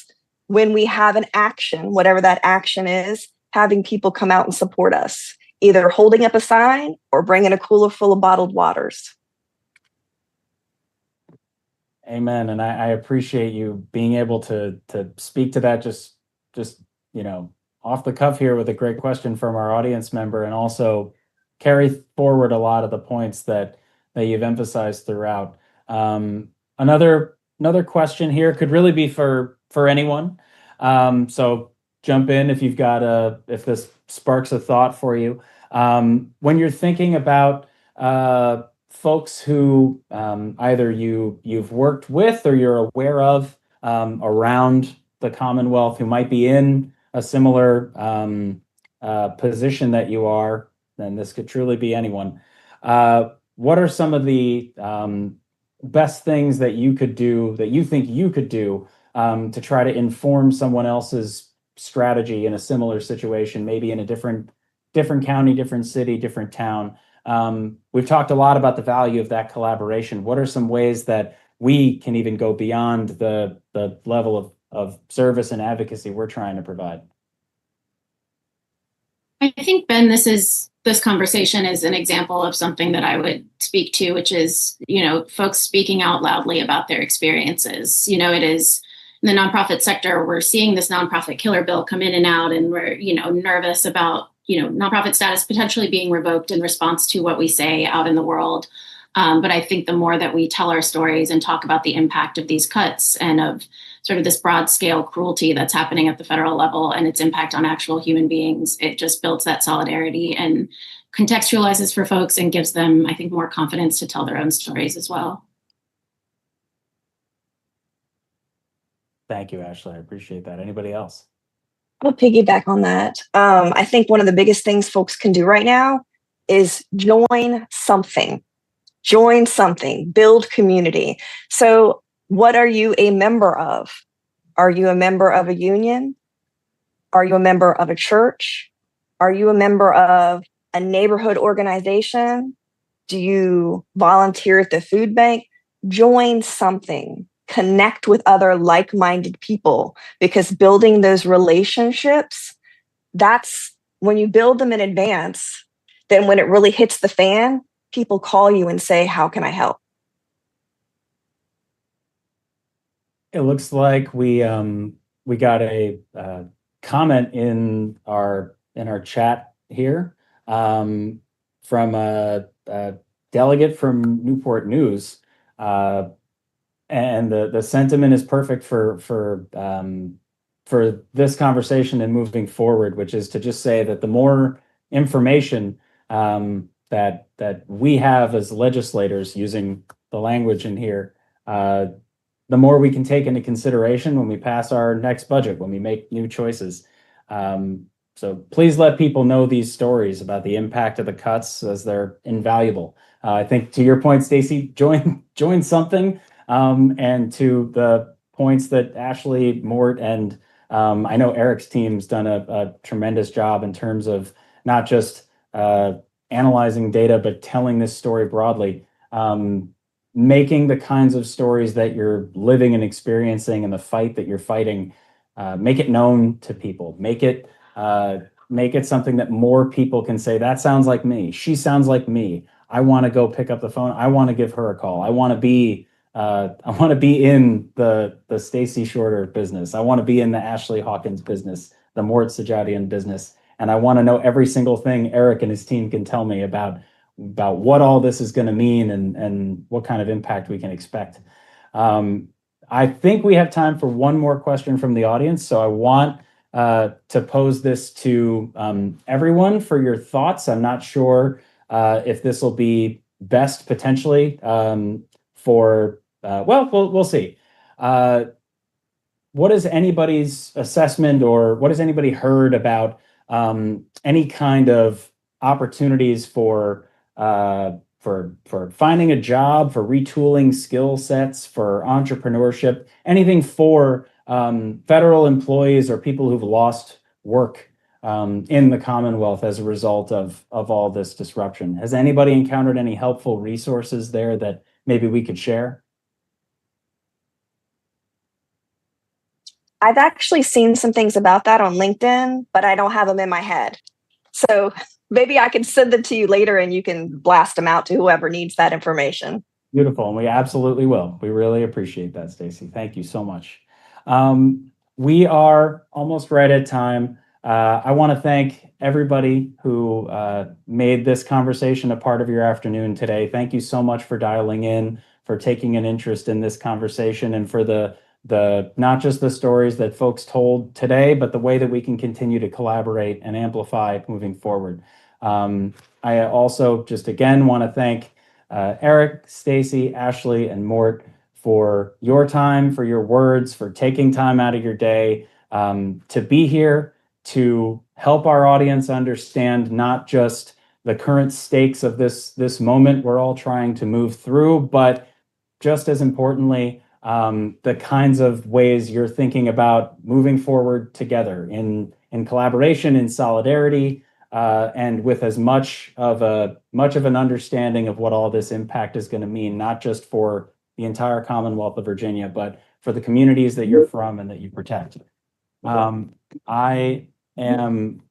when we have an action, whatever that action is, having people come out and support us, either holding up a sign or bringing a cooler full of bottled waters. Amen. And I appreciate you being able to speak to that just off the cuff here with a great question from our audience member, and also carry forward a lot of the points that you've emphasized throughout. Another question here could really be for anyone. So jump in if you've got if this sparks a thought for you. When you're thinking about folks who either you've worked with or you're aware of around the Commonwealth who might be in a similar position that you are, then this could truly be anyone. What are some of the best things that you could do, that you think you could do to try to inform someone else's strategy in a similar situation, maybe in a different county, different city, different town, We've talked a lot about the value of that collaboration. What are some ways that we can even go beyond the level of service and advocacy we're trying to provide? I think, Ben, this conversation is an example of something that I would speak to, which is, folks speaking out loudly about their experiences. It is in the nonprofit sector, we're seeing this nonprofit killer bill come in and out, and we're, nervous about, nonprofit status potentially being revoked in response to what we say out in the world. But I think the more that we tell our stories and talk about the impact of these cuts and of sort of this broad scale cruelty that's happening at the federal level and its impact on actual human beings, it just builds that solidarity and contextualizes for folks and gives them, I think, more confidence to tell their own stories as well. Thank you, Ashley. I appreciate that. Anybody else? I'll piggyback on that. I think one of the biggest things folks can do right now is join something, build community. So what are you a member of? Are you a member of a union? Are you a member of a church? Are you a member of a neighborhood organization? Do you volunteer at the food bank? Join something. Connect with other like-minded people, because building those relationships, that's when you build them in advance, then when it really hits the fan, people call you and say, how can I help? It looks like we got a comment in our chat here from a delegate from Newport News, and the sentiment is perfect for this conversation and moving forward, which is to just say that the more information that we have as legislators, using the language in here, the more we can take into consideration when we pass our next budget, when we make new choices. So please let people know these stories about the impact of the cuts, as they're invaluable. I think, to your point, Stacy, join something, and to the points that Ashley, Mort, and I know Eric's team's done a tremendous job in terms of not just analyzing data, but telling this story broadly. Making the kinds of stories that you're living and experiencing and the fight that you're fighting, make it known to people. Make it something that more people can say, that sounds like me. She sounds like me. I want to go pick up the phone. I want to give her a call. I want to be in the Stacy Shorter business. I want to be in the Ashley Hawkins business, the Mort Sajadian business. And I want to know every single thing Eric and his team can tell me about what all this is going to mean and what kind of impact we can expect. I think we have time for one more question from the audience. So I want to pose this to everyone for your thoughts. I'm not sure if this will be best potentially for, we'll see. What is anybody's assessment, or what has anybody heard about any kind of opportunities for finding a job, for retooling skill sets, for entrepreneurship, anything for federal employees or people who've lost work in the Commonwealth as a result of all this disruption? Has anybody encountered any helpful resources there that maybe we could share? I've actually seen some things about that on LinkedIn, but I don't have them in my head. So maybe I can send them to you later and you can blast them out to whoever needs that information. Beautiful. And we absolutely will. We really appreciate that, Stacy. Thank you so much. We are almost right at time. I want to thank everybody who made this conversation a part of your afternoon today. Thank you so much for dialing in, for taking an interest in this conversation, and for the not just the stories that folks told today, but the way that we can continue to collaborate and amplify moving forward. I also just again want to thank Eric, Stacy, Ashley, and Mort for your time, for your words, for taking time out of your day to be here, to help our audience understand not just the current stakes of this moment we're all trying to move through, but just as importantly, the kinds of ways you're thinking about moving forward together in collaboration, in solidarity, and with as much of an understanding of what all this impact is going to mean, not just for the entire Commonwealth of Virginia, but for the communities that you're from and that you protect. I am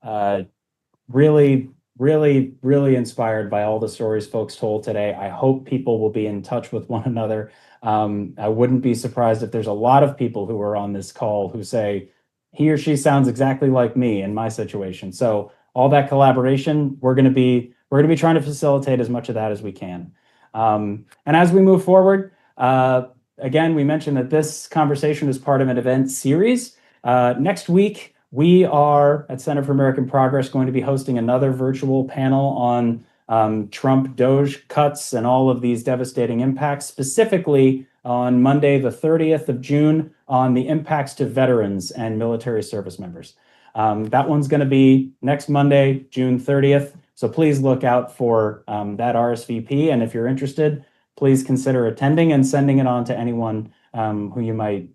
really, really, really inspired by all the stories folks told today. I hope people will be in touch with one another. I wouldn't be surprised if there's a lot of people who are on this call who say, he or she sounds exactly like me in my situation. So all that collaboration, we're going to be trying to facilitate as much of that as we can. And as we move forward, again, we mentioned that this conversation is part of an event series. Next week, we are at Center for American Progress going to be hosting another virtual panel on Trump Doge cuts and all of these devastating impacts, specifically on Monday, the 30th of June, on the impacts to veterans and military service members. That one's going to be next Monday, June 30th. So please look out for that RSVP. And if you're interested, please consider attending and sending it on to anyone who you might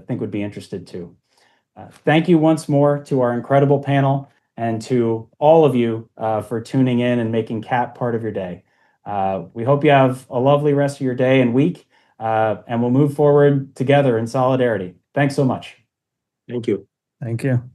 think would be interested too. Thank you once more to our incredible panel and to all of you for tuning in and making CAP part of your day. We hope you have a lovely rest of your day and week, and we'll move forward together in solidarity. Thanks so much. Thank you. Thank you.